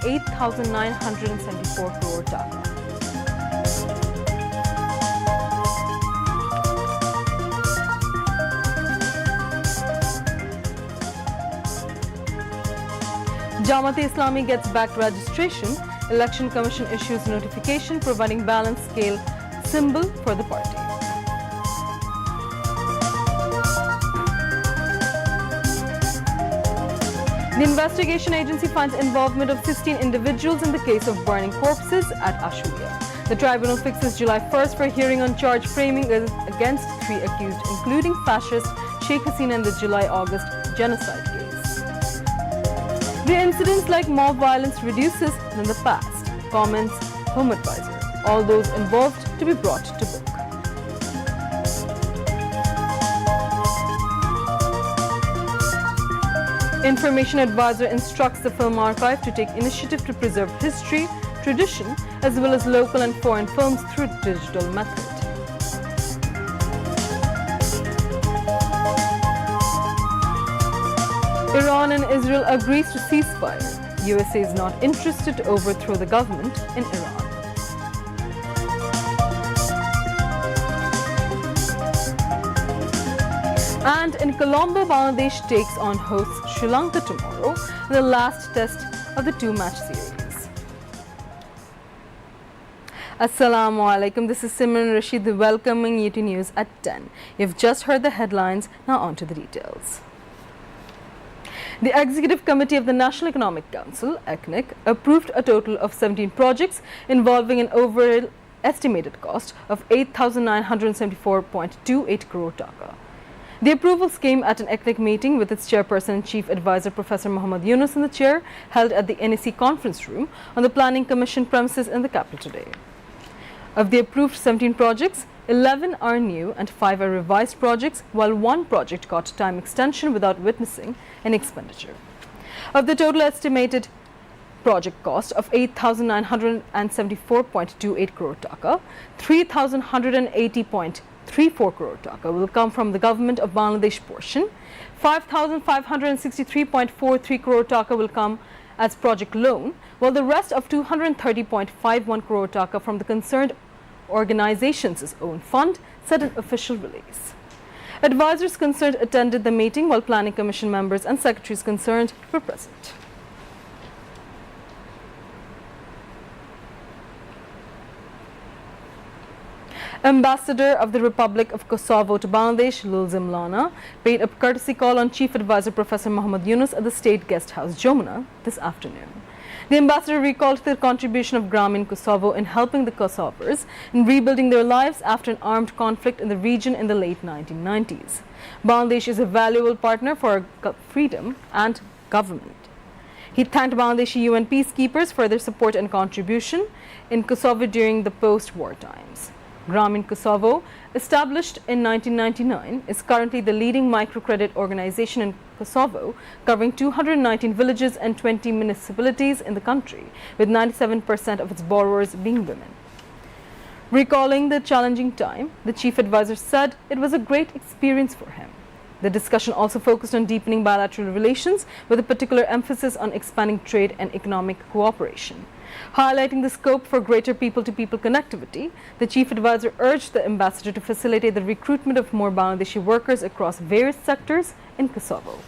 8,974 crore taka. Jamaat-e-Islami gets back registration. Election Commission issues notification providing balance scale symbol for the party. The investigation agency finds involvement of 16 individuals in the case of burning corpses at Ashulia. The tribunal fixes July 1st for hearing on charge framing against 3 accused, including fascist Sheikh Hasina in the July-August genocide case. The incidents like mob violence reduces than the past, comments Home Advisor. All those involved to be brought to book. Information Advisor instructs the Film Archive to take initiative to preserve history, tradition, as well as local and foreign films through digital method. Iran and Israel agrees to ceasefire. USA is not interested to overthrow the government in Iran. And in Colombo, Bangladesh takes on host Sri Lanka tomorrow, the last test of the 2-match series. Assalamu alaikum, this is Simran Rashid welcoming you to News at 10. You've just heard the headlines, now on to the details. The Executive Committee of the National Economic Council, ECNIC, approved a total of 17 projects involving an overall estimated cost of 8,974.28 crore taka. The approvals came at an ECNIC meeting with its chairperson and chief advisor Professor Muhammad Yunus in the chair, held at the NEC conference room on the Planning Commission premises in the capital today. Of the approved 17 projects, 11 are new and 5 are revised projects, while 1 project got time extension without witnessing an expenditure. Of the total estimated project cost of 8,974.28 crore taka, 3,180.34 crore taka will come from the Government of Bangladesh portion, 5,563.43 crore taka will come as project loan, while the rest of 230.51 crore taka from the concerned organization's own fund, said an official release. Advisors concerned attended the meeting, while Planning Commission members and secretaries concerned were present. Ambassador of the Republic of Kosovo to Bangladesh, Lulzim Lana, paid a courtesy call on Chief Advisor Professor Muhammad Yunus at the State Guest House, Jomuna, this afternoon. The ambassador recalled the contribution of Gramin Kosovo in helping the Kosovars in rebuilding their lives after an armed conflict in the region in the late 1990s. Bangladesh is a valuable partner for freedom and government. He thanked Bangladeshi UN peacekeepers for their support and contribution in Kosovo during the post-war times. Gramin Kosovo, established in 1999, is currently the leading microcredit organization in Kosovo, covering 219 villages and 20 municipalities in the country, with 97% of its borrowers being women. Recalling the challenging time, the chief advisor said it was a great experience for him. The discussion also focused on deepening bilateral relations, with a particular emphasis on expanding trade and economic cooperation. Highlighting the scope for greater people-to-people connectivity, the chief advisor urged the ambassador to facilitate the recruitment of more Bangladeshi workers across various sectors in Kosovo.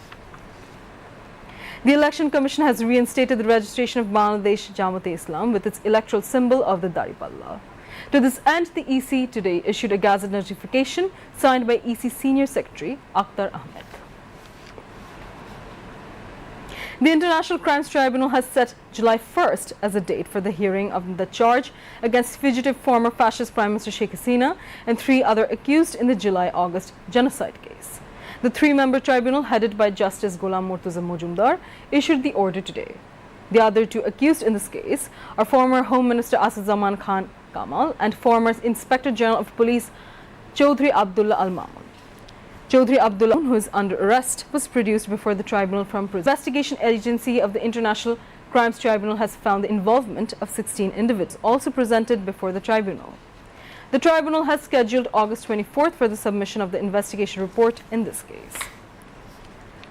The Election Commission has reinstated the registration of Bangladesh Jamaat-e-Islam with its electoral symbol of the Daripalla. To this end, the EC today issued a gazette notification signed by EC Senior Secretary Akhtar Ahmed. The International Crimes Tribunal has set July 1st as a date for the hearing of the charge against fugitive former fascist Prime Minister Sheikh Hasina and 3 other accused in the July-August genocide case. The 3-member tribunal, headed by Justice Ghulam Murtuza Mujumdar, issued the order today. The other 2 accused in this case are former Home Minister Asaduzzaman Khan Kamal and former Inspector General of Police Chaudhry Abdullah Al-Mamun. Chaudhry Abdullah, who is under arrest, was produced before the tribunal from prison. The investigation agency of the International Crimes Tribunal has found the involvement of 16 individuals, also presented before the tribunal. The tribunal has scheduled August 24th for the submission of the investigation report in this case.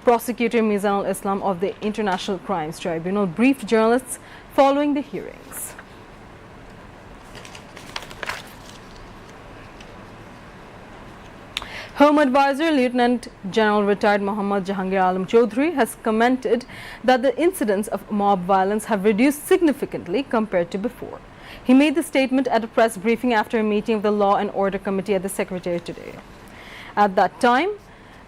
Prosecutor Mizanul Islam of the International Crimes Tribunal briefed journalists following the hearings. Home Advisor Lieutenant General retired Mohammad Jahangir Alam Chaudhry has commented that the incidents of mob violence have reduced significantly compared to before. He made the statement at a press briefing after a meeting of the Law and Order Committee at the Secretariat today. At that time,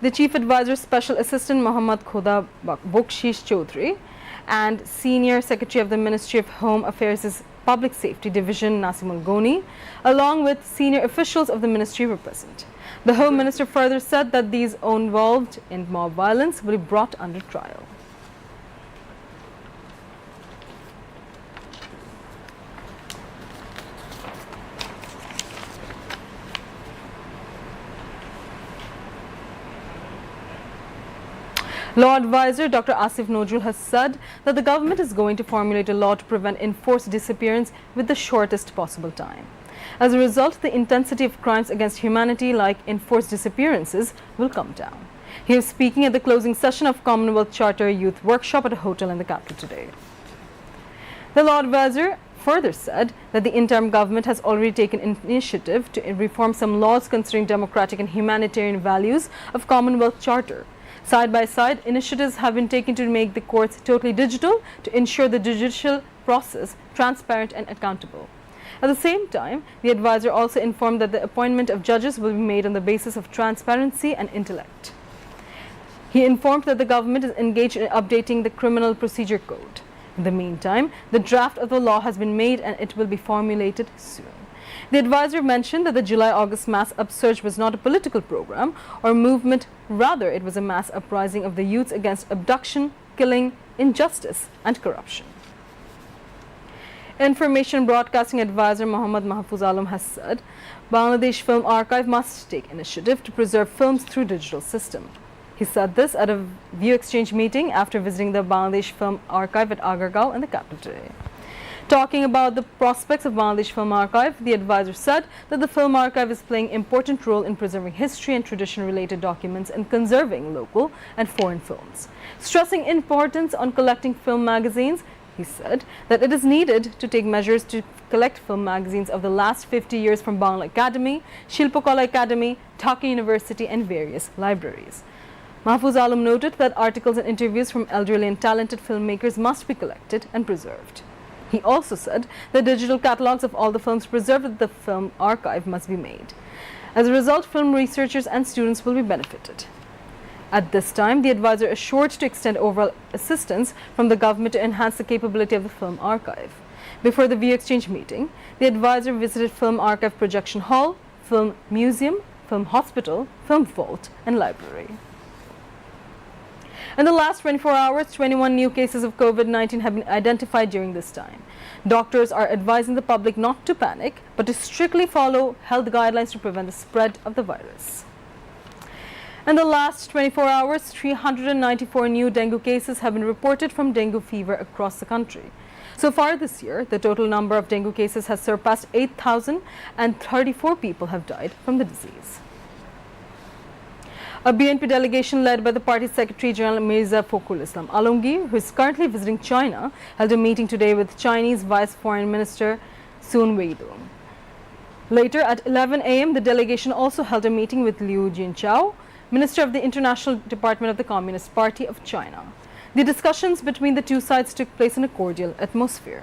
the Chief Advisor Special Assistant Mohammad Khoda Bokshish Chaudhry and Senior Secretary of the Ministry of Home Affairs' Public Safety Division Nasimul Goni, along with senior officials of the ministry, were present. The Home Minister further said that these involved in mob violence will be brought under trial. Law advisor Dr. Asif Nojul has said that the government is going to formulate a law to prevent enforced disappearance with the shortest possible time. As a result, the intensity of crimes against humanity like enforced disappearances will come down. He was speaking at the closing session of Commonwealth Charter Youth Workshop at a hotel in the capital today. The law advisor further said that the interim government has already taken initiative to reform some laws concerning democratic and humanitarian values of Commonwealth Charter. Side by side, initiatives have been taken to make the courts totally digital to ensure the judicial process transparent and accountable. At the same time, the advisor also informed that the appointment of judges will be made on the basis of transparency and intellect. He informed that the government is engaged in updating the Criminal Procedure Code. In the meantime, the draft of the law has been made and it will be formulated soon. The advisor mentioned that the July-August mass upsurge was not a political program or movement, rather it was a mass uprising of the youths against abduction, killing, injustice and corruption. Information Broadcasting Advisor Muhammad Mahfuz Alam has said Bangladesh Film Archive must take initiative to preserve films through digital system. He said this at a view exchange meeting after visiting the Bangladesh Film Archive at Agargaon in the capital today. Talking about the prospects of Bangladesh Film Archive, the advisor said that the Film Archive is playing an important role in preserving history and tradition-related documents and conserving local and foreign films. Stressing importance on collecting film magazines, he said that it is needed to take measures to collect film magazines of the last 50 years from Bangla Academy, Shilpakala Academy, Dhaka University and various libraries. Mahfuz Alam noted that articles and interviews from elderly and talented filmmakers must be collected and preserved. He also said that digital catalogues of all the films preserved at the Film Archive must be made. As a result, film researchers and students will be benefited. At this time, the advisor assured to extend overall assistance from the government to enhance the capability of the Film Archive. Before the view exchange meeting, the advisor visited Film Archive Projection Hall, Film Museum, Film Hospital, Film Vault and Library. In the last 24 hours, 21 new cases of COVID-19 have been identified during this time. Doctors are advising the public not to panic, but to strictly follow health guidelines to prevent the spread of the virus. In the last 24 hours, 394 new dengue cases have been reported from dengue fever across the country. So far this year, the total number of dengue cases has surpassed 8,000 and 34 people have died from the disease. A BNP delegation led by the party Secretary General Mirza Fakhrul Islam Alamgir, who is currently visiting China, held a meeting today with Chinese Vice Foreign Minister Sun Weidong. Later at 11 a.m., the delegation also held a meeting with Liu Jinchao, Minister of the International Department of the Communist Party of China. The discussions between the two sides took place in a cordial atmosphere.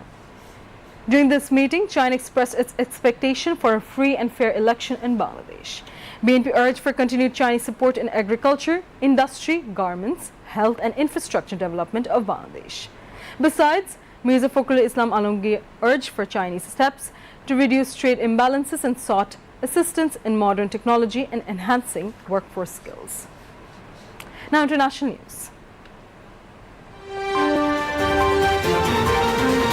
During this meeting, China expressed its expectation for a free and fair election in Bangladesh. BNP urged for continued Chinese support in agriculture, industry, garments, health and infrastructure development of Bangladesh. Besides, Mirza Fakhrul Islam Alamgir urged for Chinese steps to reduce trade imbalances and sought assistance in modern technology and enhancing workforce skills. Now, international news.